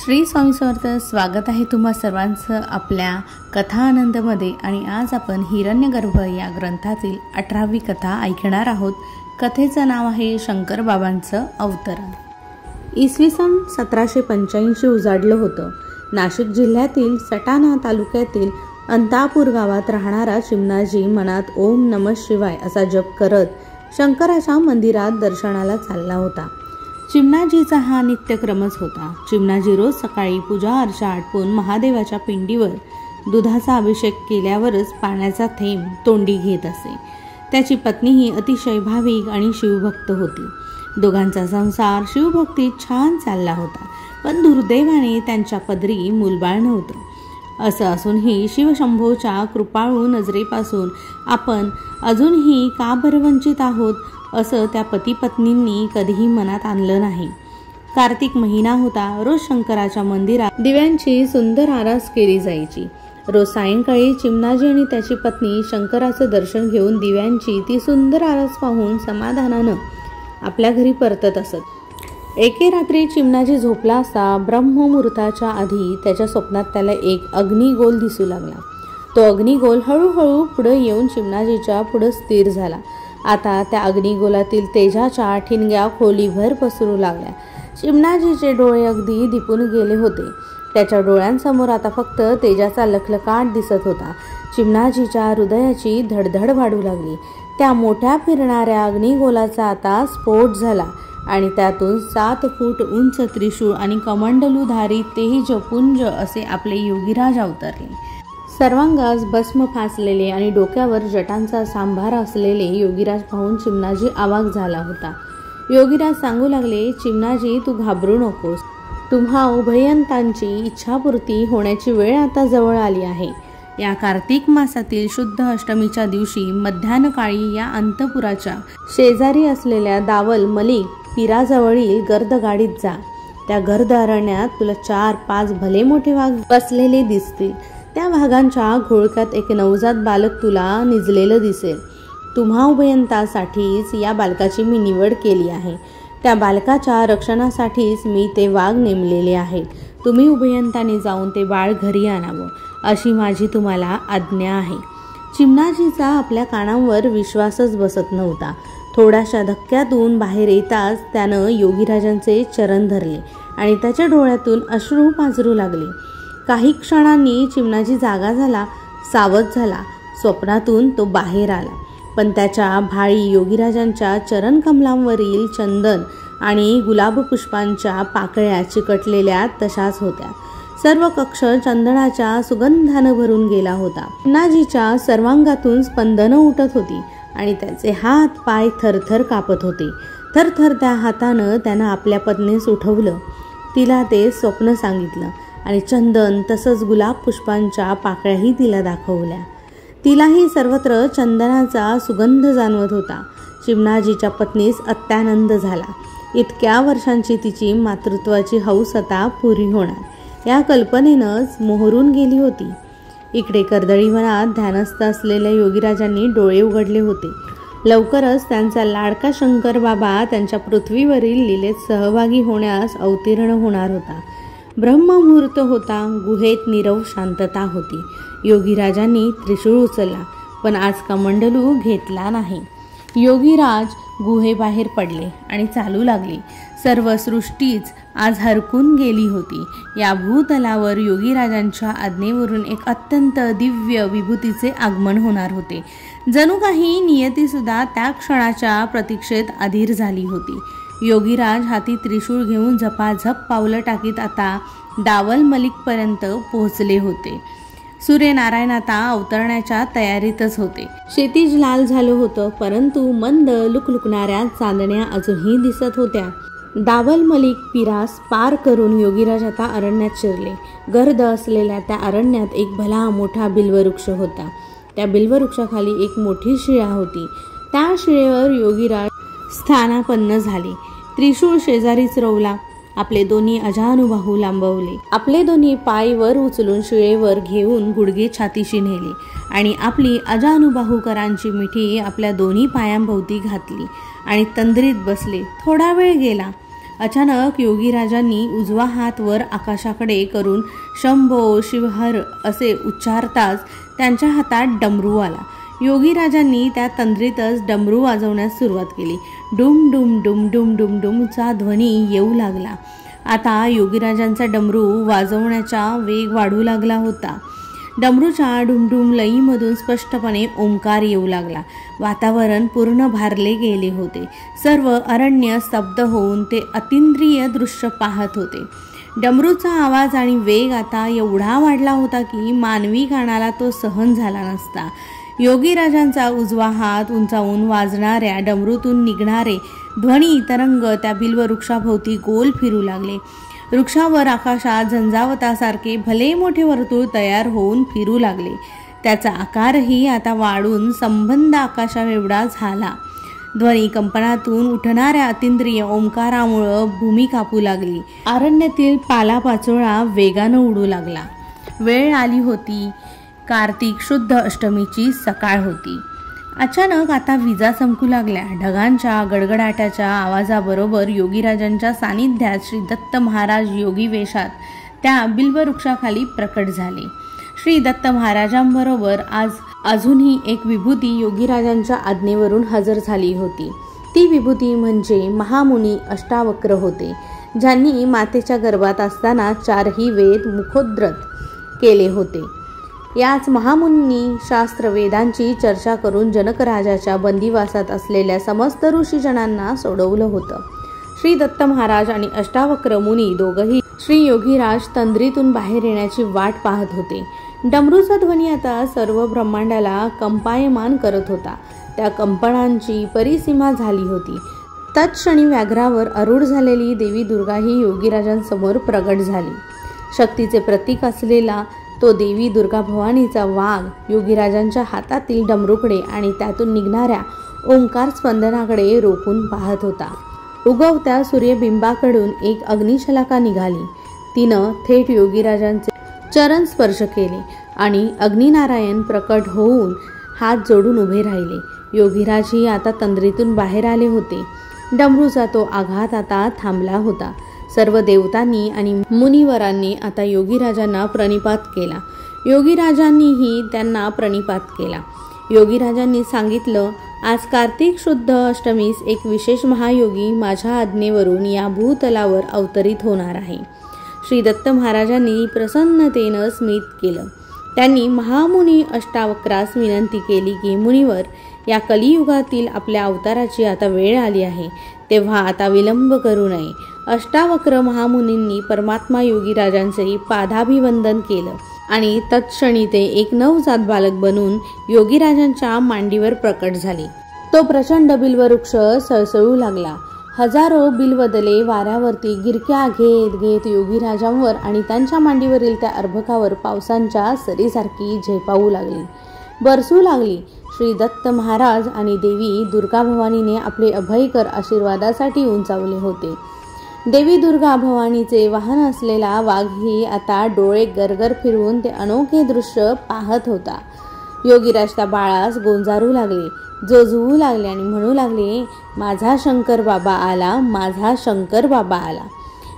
श्री स्वामी समर्थ. स्वागत आहे तुम्हा सर्वांचं आपल्या कथा आनंदमध्ये. आणि आज आपण हिरण्यगर्भ या ग्रंथातील 18वी कथा ऐकणार आहोत. कथेचं नाव आहे शंकर बाबांचं अवतरण. इसवी सन 1785 उजाडलं होतं. नाशिक जिल्ह्यातील सटाणा तालुक्यातील अंतापूर गावात राहणारा चिमणाजी मनात ओम नमः शिवाय असा जप करत शंकराच्या मंदिरात दर्शनाला चालला होता. चिमणाजीचा हा नित्यक्रमच होता. चिमणाजी रोज सकाळी पूजा अर्चा आटपून महादेवाच्या पिंडीवर दुधाचा अभिषेक केल्यावरच पाण्याचा थेंब तोंडी घेत असे. त्याची पत्नीही अतिशय भाविक आणि शिवभक्त होती. दोघांचा संसार शिवभक्तीत छान चालला होता. पण दुर्दैवाने त्यांच्या पदरी मूलबाळ नव्हतं. असं असूनही शिवशंभोच्या कृपाळू नजरेपासून आपण अजूनही का बरं वंचित आहोत असं त्या पती पत्नींनी कधीही मनात आणलं नाही. कार्तिक महिना होता. रोज शंकराच्या मंदिरात दिव्यांची सुंदर आरास केली जायची. रोज सायंकाळी चिमणाजी आणि त्याची पत्नी शंकराचं दर्शन घेऊन दिव्यांची ती सुंदर आरास पाहून समाधानानं आपल्या घरी परतत असत. एके रात्री चिमणाजी झोपला असता ब्रह्ममुहूर्ताच्या आधी त्याच्या स्वप्नात त्याला एक अग्निगोल दिसू लागला. तो अग्निगोल हळूहळू पुढे येऊन चिमणाजीच्या पुढे स्थिर झाला. आता त्या अग्निगोलातील तेजाच्या ठिणग्या खोलीभर पसरू लागल्या. चिमणाजीचे डोळे अगदी दिपून गेले होते. त्याच्या डोळ्यांसमोर आता फक्त तेजाचा लखलखाट दिसत होता. चिमणाजीच्या हृदयाची धडधड वाढू लागली. त्या मोठ्या फिरणाऱ्या अग्निगोलाचा आता स्फोट झाला आणि त्यातून 7 फूट उंच त्रिशूळ आणि कमंडलूधारी तेजपुंज असे आपले योगीराज अवतरले. सर्वांगास भस्म फासलेले आणि डोक्यावर जटांचा सांभार असलेले योगीराज पाहून चिमणाजी अवाक झाला होता. योगीराज सांगू लागले, चिमणाजी तू घाबरू नकोस. तुम्हा उभयंतांची इच्छापूर्ती होण्याची वेळ आता जवळ आली आहे. या कार्तिक मासातील शुद्ध अष्टमीच्या दिवशी मध्यान्हकाळी या अंतपुराच्या शेजारी असलेल्या दावल मलिक पिराजवळील गर्द गाडीत जा. त्या गर्द अरण्यात तुला 4-5 भले मोठे वाघ बसलेले दिसतील. त्या वाघांच्या घोळक्यात एक नवजात बालक तुला निजलेलं दिसेल. तुम्हा उभयंतासाठीच या बालकाची मी निवड केली आहे. त्या बालकाच्या रक्षणासाठीच मी ते वाघ नेमलेले आहेत. तुम्ही उभयंताने जाऊन ते बाळ घरी आणावं अशी माझी तुम्हाला आज्ञा आहे. चिमणाजीचा आपल्या कानांवर विश्वासच बसत नव्हता. थोड्याशा धक्क्यातून बाहेर येताच त्यानं योगीराजांचे चरण धरले आणि त्याच्या डोळ्यातून अश्रू पाझरू लागले. काही क्षणांनी चिमणाजी जागा झाला, सावध झाला. स्वप्नातून तो बाहेर आला. पण त्याच्या भाळी योगीराजांच्या चरणकमलांवरील चंदन आणि गुलाब पुष्पांच्या पाकळ्या चिकटलेल्या तशाच होत्या. सर्व कक्ष चंदनाच्या सुगंधानं भरून गेला होता. चिमणाजीच्या सर्वांगातून स्पंदनं उठत होती आणि त्याचे हात पाय थरथर कापत होते. थरथर त्या हातानं त्यानं आपल्या पत्नीस उठवलं. तिला ते स्वप्न सांगितलं आणि चंदन तसंच गुलाब पुष्पांच्या पाकळ्याही तिला दाखवल्या. तिलाही सर्वत्र चंदनाचा सुगंध जाणवत होता. चिमणाजीच्या पत्नीस अत्यानंद झाला. इतक्या वर्षांची तिची मातृत्वाची हौस आता पुरी होणार या कल्पनेनंच मोहरून गेली होती. इकडे कर्दळीवनात ध्यानस्थ असलेल्या योगीराजांनी डोळे उघडले होते. लवकरच त्यांचा लाडका शंकर बाबा त्यांच्या पृथ्वीवरील लीलेत सहभागी होण्यास अवतीर्ण होणार होता. ब्रह्ममुहूर्त होता. गुहेत नीरव शांतता होती. योगीराजांनी त्रिशूळ उचलला पण आज कमंडलू घेतला नाही. योगीराज गुहेबाहेर पडले आणि चालू लागले. सर्व सृष्टीच आज हरकून गेली होती. या भूतलावर योगीराजांच्या आज्ञेवरून एक अत्यंत दिव्य विभूतीचे आगमन होणार होते. जणू काही नियतीसुद्धा त्या क्षणाच्या प्रतीक्षेत अधीर झाली होती. योगीराज हाती त्रिशूळ घेऊन झपाझप पावलं टाकीत आता दावल मलिकपर्यंत पोहोचले होते. सूर्यनारायण आता अवतरण्याच्या तयारीतच होते. क्षितिज लाल झालं होतं परंतु मंद लुकलुकणाऱ्या चांदण्या अजूनही दिसत होत्या. दावल मलिक पिरास पार करून योगीराज आता अरण्यात शिरले. गर्द असलेल्या त्या अरण्यात एक भला मोठा बिल्ववृक्ष होता. त्या बिल्ववृक्षाखाली एक मोठी शिळा होती. त्या शिळेवर योगीराज स्थानापन्न झाले. त्रिशूळ शेजारीच रोवला. आपले दोन्ही अजानुबाहू लांबवले. आपले दोन्ही पाय वर उचलून शिळेवर घेऊन गुडघे छातीशी नेले आणि आपली अजानुबाहू करांची मिठी आपल्या दोन्ही पायांभोवती घातली आणि तंद्रीत बसले. थोडा वेळ गेला. अचानक योगीराजांनी उजवा हात वर आकाशाकडे करून शंभो शिवहर असे उच्चारताच त्यांच्या हातात डमरू आला. योगीराजांनी त्या तंद्रीतच डमरू वाजवण्यास सुरुवात केली. डुम डुम डुम डुम डुम डुमचा ध्वनी येऊ लागला. आता योगीराजांचा डमरू वाजवण्याचा वेग वाढू लागला होता. डमरूच्या डुमडुम लईमधून स्पष्टपणे ओंकार येऊ लागला. वातावरण पूर्ण भारले गेले होते. सर्व अरण्य स्तब्ध होऊन ते अतिंद्रिय दृश्य पाहत होते. डमरूचा आवाज आणि वेग आता एवढा वाढला होता की मानवी कानाला तो सहन झाला नसता. योगीराजांचा उजवा हात उंचावून वाजणाऱ्या डमरूतून निघणारे ध्वनी तरंग त्या बिल्ववृक्षाभोवती गोल फिरू लागले. वृक्षावर आकाशात झंझावतासारखे भले मोठे वर्तुळ तयार होऊन फिरू लागले. त्याचा आकारही आता वाढून संबंध आकाशाएवढा झाला. ध्वनी कंपनातून उठणाऱ्या अतिंद्रिय ओंकारामुळे भूमी कापू लागली. अरण्यातील पालापाचोळा वेगानं उडू लागला. वेळ आली होती. कार्तिक शुद्ध अष्टमीची सकाळ होती. अचानक आता विजा चमकू लागल्या. ढगांच्या गडगडाटाच्या आवाजाबरोबर योगीराजांच्या सानिध्यात श्री दत्त महाराज योगी वेशात त्या बिल्ववृक्षाखाली प्रकट झाले. श्री दत्त महाराजांबरोबर अजूनही एक विभूती योगीराजांच्या आज्ञेवरून हजर झाली होती. ती विभूती म्हणजे महामुनी अष्टावक्र होते, ज्यांनी मातेच्या गर्भात असताना 4ही वेद मुखोद्गत केले होते. याच महामुनी शास्त्र वेदांची चर्चा करून जनकराजाच्या बंदिवासात असलेल्या समस्त ऋषीजनांना सोडवलं होतं. श्री दत्त महाराज आणि अष्टावक्र मुनी दोघंही श्री योगीराज तंद्रीतून बाहेर येण्याची वाट पाहत होते. डमरूचा ध्वनी आता सर्व ब्रह्मांडाला कंपायमान करत होता. त्या कंपनांची परिसीमा झाली होती. तत्क्षणी व्याघ्रावर आरूढ झालेली देवी दुर्गा ही योगीराजांसमोर प्रगट झाली. शक्तीचे प्रतीक असलेला तो देवी दुर्गा भवानीचा वाघ योगीराजांच्या हातातील डमरूकडे आणि त्यातून निघणाऱ्या ओंकार स्पंदनाकडे रोखून पाहत होता. उगवत्या सूर्यबिंबाकडून एक अग्निशलाका निघाली. तिनं थेट योगीराजांचे चरण स्पर्श केले आणि अग्निनारायण प्रकट होऊन हात जोडून उभे राहिले. योगीराजही आता तंद्रीतून बाहेर आले होते. डमरूचा तो आघात आता थांबला होता. सर्व देवतांनी आणि मुनिवरांनी आता योगीराजांना प्रणिपात केला. योगीराजांनीही त्यांना प्रणिपात केला. योगीराजांनी सांगितलं, आज कार्तिक शुद्ध अष्टमीस एक विशेष महायोगी माझ्या आज्ञेवरून या भूतलावर अवतरित होणार आहे. श्री दत्त महाराजांनी प्रसन्नतेनं स्मित केलं. त्यांनी महामुनी अष्टावक्रास विनंती केली की मुनिवर, या कलियुगातील आपल्या अवताराची आता वेळ आली आहे, तेव्हा आता विलंब करू नये. अष्टावक्र महामुनींनी परमात्मा योगीराजांचे पादाभिवंदन केलं आणि तत्क्षणी ते एक नवजात बालक बनून योगीराजांच्या मांडीवर प्रकट झाले. तो प्रचंड बिल्ववृक्ष सळसळू लागला. हजारो बिल्वदले वाऱ्यावरती गिरक्या घेत घेत योगीराजांवर आणि त्यांच्या मांडीवरील त्या अर्भकावर पावसांच्या सरीसारखी झेपावू लागली, बरसू लागली. श्री दत्त महाराज आणि देवी दुर्गा भवानीने आपले अभयकर आशीर्वादासाठी उंचावले होते. देवी दुर्गा भवानीचे वाहन असलेला वाघही आता डोळे गरगर फिरवून ते अनोखे दृश्य पाहत होता. योगीराज त्या बाळास गोंजारू लागले, जोजवू लागले आणि म्हणू लागले, माझा शंकर बाबा आला, माझा शंकर बाबा आला.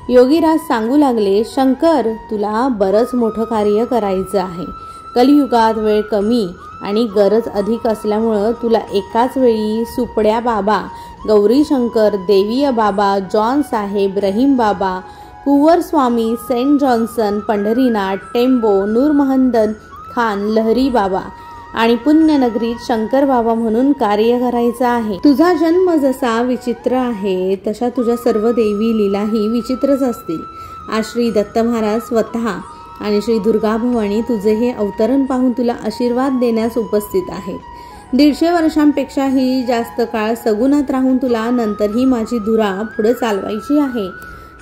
योगीराज सांगू लागले, शंकर, तुला बरंच मोठं कार्य करायचं आहे. कलियुगात वेळ कमी आणि गरज अधिक असल्यामुळं तुला एकाच वेळी सुपड्या बाबा, गौरी शंकर, देवीय बाबा, जॉन साहेब, रहीम बाबा, कुवर स्वामी, सेंट जॉन्सन, पंढरीनाथ, टेम्बो, नूरमहंदन खान, लहरी बाबा आणि पुण्यनगरीत शंकर बाबा म्हणून कार्य करायचं आहे. तुझा जन्म जसा विचित्र आहे तशा तुझ्या सर्व देवी लीलाही विचित्रच असतील. आज श्री दत्त महाराज स्वतः आणि श्री दुर्गा भवानी तुझे हे अवतरण पाहून तुला आशीर्वाद देण्यास उपस्थित आहेत. 150 वर्षांपेक्षाही जास्त काळ सगुणात राहून तुला नंतरही माझी धुरा पुढे चालवायची आहे.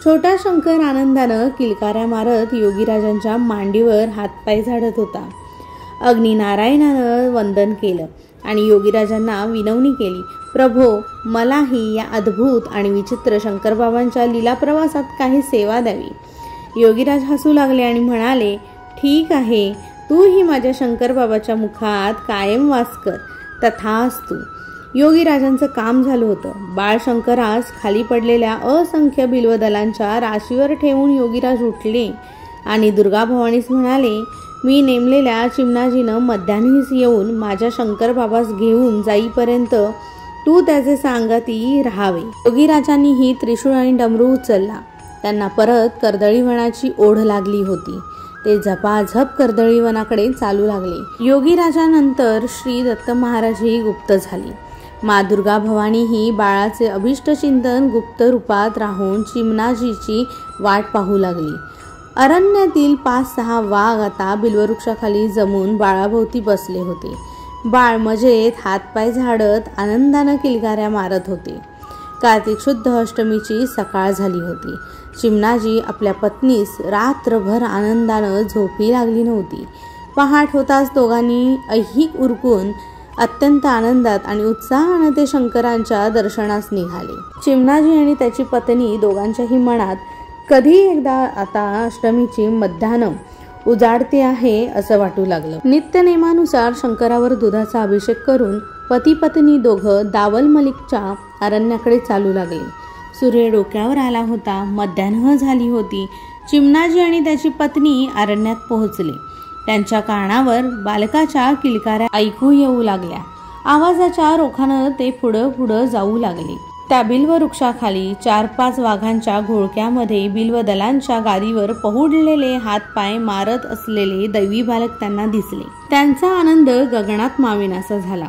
छोटा शंकर आनंदानं किलकाऱ्या मारत योगीराजांच्या मांडीवर हातपाय झाडत होता. अग्निनारायणानं वंदन केलं आणि योगीराजांना विनवणी केली, प्रभो, मलाही या अद्भुत आणि विचित्र शंकरबाबांच्या लीला प्रवासात काही सेवा द्यावी. योगीराज हसू लागले आणि म्हणाले, ठीक आहे, तूही माझ्या शंकरबाबाच्या मुखात कायम वास कर, तथास्तु. योगीराजांचं काम झालं होतं. बाळ शंकरास खाली पडलेल्या असंख्य बिल्वदलांच्या राशीवर ठेवून योगीराज उठले आणि दुर्गा भवानीस म्हणाले, मी नेमलेल्या चिमणाजीनं मध्यान्हीच येऊन माझ्या शंकर बाबास घेऊन जाईपर्यंत तू त्याचे सांगती राहावे. योगीराजांनीही त्रिशूळ आणि डमरू उचलला. त्यांना परत कर्दळीवनाची ओढ लागली होती. ते झपाझप कर्दळीवनाकडे चालू लागले. योगीराजानंतर श्री दत्त महाराजही गुप्त झाली. मा दुर्गा भवानी ही बाळाचे अभिष्ट चिंतन गुप्त रूपात राहून चिमणाजीची वाट पाहू लागली. अरण्यातील 5-6 वाघ आता बिल्ववृक्षाखाली जमून बाळाभोवती बसले होते. बाळ मजेत हातपाय झाडत आनंदानं किलकाऱ्या मारत होते. कार्तिक शुद्ध अष्टमीची सकाळ झाली होती. चिमणाजी आपल्या पत्नीस रात्रभर आनंदानं झोपी लागली नव्हती. पहाट होताच दोघांनी ऐहिक उरकून अत्यंत आनंदात आणि उत्साहानं ते शंकरांच्या दर्शनास निघाले. चिमणाजी आणि त्याची पत्नी दोघांच्याही मनात कधी एकदा आता अष्टमीची मध्यान्ह उजाडते आहे असं वाटू लागलं. नित्यनेमानुसार शंकरावर दुधाचा अभिषेक करून पती पत्नी दोघं दावल मलिकच्या अरण्याकडे चालू लागले. सूर्य डोक्यावर आला होता. मध्यान्ह झाली होती. चिमणाजी आणि त्याची पत्नी अरण्यात पोहोचले. त्यांच्या कानावर बालकाच्या किलकाऱ्या ऐकू येऊ लागल्या. आवाजाच्या रोखानं ते पुढं जाऊ लागले. त्या बिल्ववृक्षाखाली 4-5 वाघांच्या घोळक्यामध्ये बिल्वदलांच्या गादीवर पहुडलेले हातपाय मारत असलेले दैवी बालक त्यांना दिसले. त्यांचा आनंद गगनात मावेनासा झाला.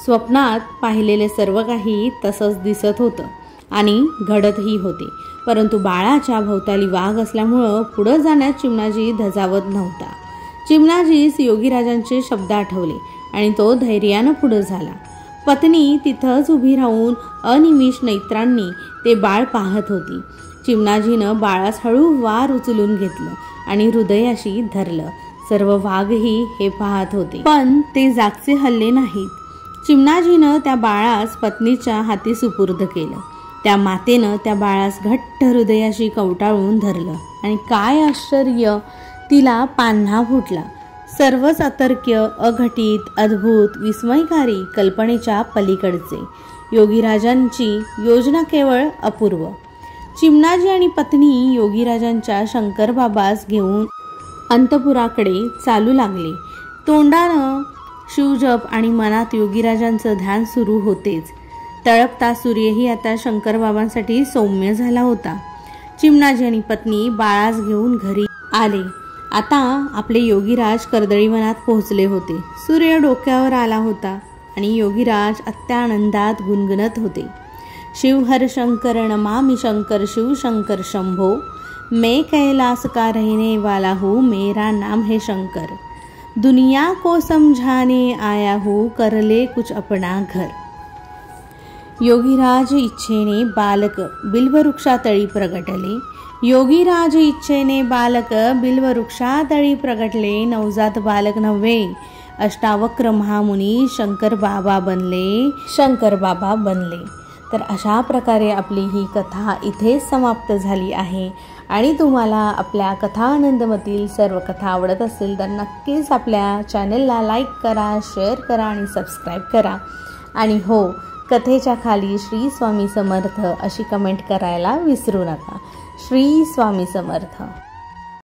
स्वप्नात पाहिलेले सर्व काही तसंच दिसत होतं आणि घडतही होते. परंतु बाळाच्या भोवताली वाघ असल्यामुळं पुढं जाण्यात चिमणाजी धजावत नव्हता. चिमणाजीस योगीराजांचे शब्द आठवले आणि तो धैर्यानं पुढं झाला. पत्नी तिथंच उभी राहून अनिमिष नेत्रांनी ते बाळ पाहत होती. चिमणाजीनं बाळास हळूवार उचलून घेतलं आणि हृदयाशी धरलं. सर्व वाघही हे पाहत होते, पण ते जागचे हल्ले नाहीत. चिमणाजीनं त्या बाळास पत्नीच्या हाती सुपूर्द केलं. त्या मातेनं त्या बाळास घट्ट हृदयाशी कवटाळून धरलं आणि काय आश्चर्य, तिला पान्हा फुटला. सर्वच अतर्क्य, अघटित, अद्भुत, विस्मयकारी, कल्पनेच्या पलीकडचे. योगीराजांची योजना केवळ अपूर्व. चिमणाजी आणि पत्नी योगीराजांच्या शंकर बाबास घेऊन अंतपुराकडे चालू लागले. तोंडानं शिवजप आणि मनात योगीराजांचं ध्यान सुरू होतेच. तळपता सूर्यही आता शंकर बाबांसाठी सौम्य झाला होता. चिमणाजी आणि पत्नी बाळास घेऊन घरी आले. आता आपले योगीराज कर्दळीवनात पोहोचले होते. सूर्य डोक्यावर आला होता आणि योगीराज अत्यानंदात गुणगुणत होते. शिवहर शंकर नमामि शंकर शिव शंकर शंभो, मैं कैलास का रहने वाला हूँ, मेरा नाम है शंकर, दुनिया को समझाने आया हूँ, कर ले कुछ अपना घर. योगीराज इच्छेने बालक बिल्ववृक्षातळी प्रगटले. योगीराज इच्छेने बालक बिल्ववृक्षातळी प्रगटले. नवजात बालक नव्हे, अष्टावक्र महामुनी शंकर बाबा बनले. तर अशा प्रकारे आपली ही कथा इथेच समाप्त झाली आहे. आणि तुम्हाला आपल्या कथा आनंदमधील सर्व कथा आवडत असेल तर नक्कीच आपल्या चॅनलला लाईक करा, शेअर करा आणि सबस्क्राईब करा. आणि हो, कथेच्या खाली श्री स्वामी समर्थ अशी कमेंट करायला विसरू नका. श्री स्वामी समर्थ.